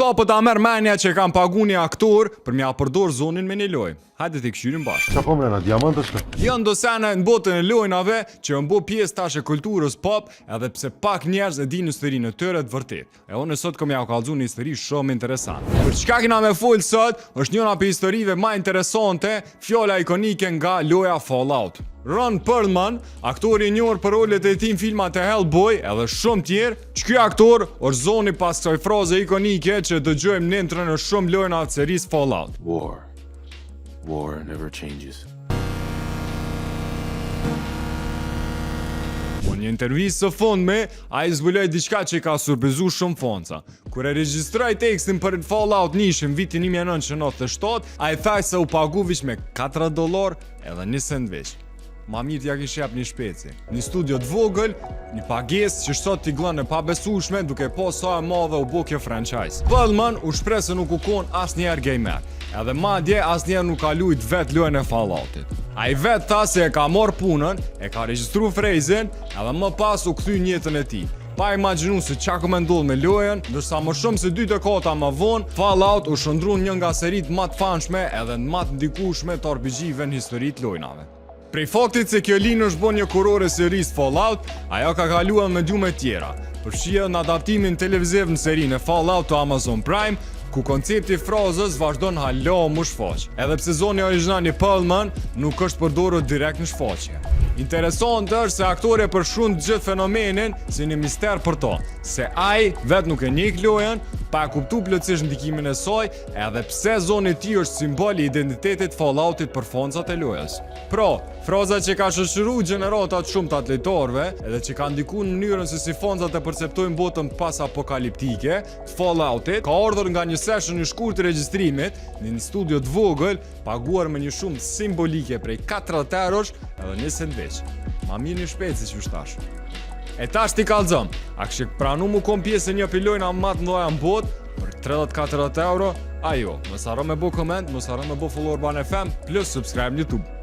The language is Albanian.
Sa po ta merr mendja që kam pagu një aktor për m'ia përdor zonin me një lojë. Hajde t'i këshyrim bashkë. Qa po mrena, diamantës ka? Janë do sene në botën e lojnave që janë bo pjesë tash e kulturës pop, edhe pse pak njerëz e dinë historinë e tyre të vërtet. E unë sot kam ja kallëzu një histori shumë interesante. Për çka kena me fol sot, është njëra prej historive më interesante, fjala ikonike nga loja Fallout. Ron Perlman, aktori i njohur për rolet e tij në filmat e Hellboy edhe shumë tjerë, që ky aktor është zoni pas kësaj fraze ikonike që dëgjojmë në intrën e shumë lojna të serisë Fallout. War never changes. Po një intervistë së fundme, a i zbuloj diçka që i ka surprizu shumë fonca. Kur e regjistroj tekstin për Fallout nishin vitin 1997, a i thaj se u pagu vish me $4 edhe një cent veç. Ma mirë t'ja kish jap një shpeci. Një studio të vogël, një pagesë që sot t'i glën e pabesueshme duke po sa e madhe u bo kjo franchise. Perlman u shpreh se nuk u kon asnjëherë gamer, edhe madje asnjëherë nuk ka lujt vet lojën e Falloutit. Ai vet tha se e ka marr punën, e ka regjistruar frezin, edhe më pas u kthy në jetën e tij. Pa imagjinu se qa ka me ndodh me lojën, ndërsa më shumë se 2 dekada më vonë, Fallout u shëndru një nga serit më të famshme edhe më të ndikueshme të RPG-ve në historitë lojnave. Prej faktit se kjo linjë është bën një kurore serisë Fallout, ajo ka kaluar me gjumë tjera. Përfshihet në adaptimin televiziv në serinë e Fallout të Amazon Prime, ku koncepti i frazës vazhdon hala më shfaq. Edhe pse zoni origjinal i Perlman nuk është përdorur direkt në shfaqje. Interesante është se aktori e përshkruan gjithë fenomenin si një mister për to, se ai vet nuk e njeh lojën, pa e kuptuar plotësisht ndikimin e saj, edhe pse zoni i tij është simbol i identitetit Falloutit për foncat e lojës. Pra, fraza që ka shoqëruar gjenerata të shumta të lojtarëve, edhe që ka ndikuar në mënyrën se si foncat e perceptojnë botën pas apokaliptike të Falloutit, ka ardhur nga një session i shkurtër të regjistrimit në një studio të vogël, paguar me një shumë simbolike prej €4 edhe 1 cent veç. Ma mirë një shpeci që shtash. E tash ti kallëzëm, a kështë pranu mu kom pjesë një pilojna më të mdoja në botë për €34? Ajo, mos harro me bo koment, mos harro me bo follower ban FM, plus subscribe në YouTube.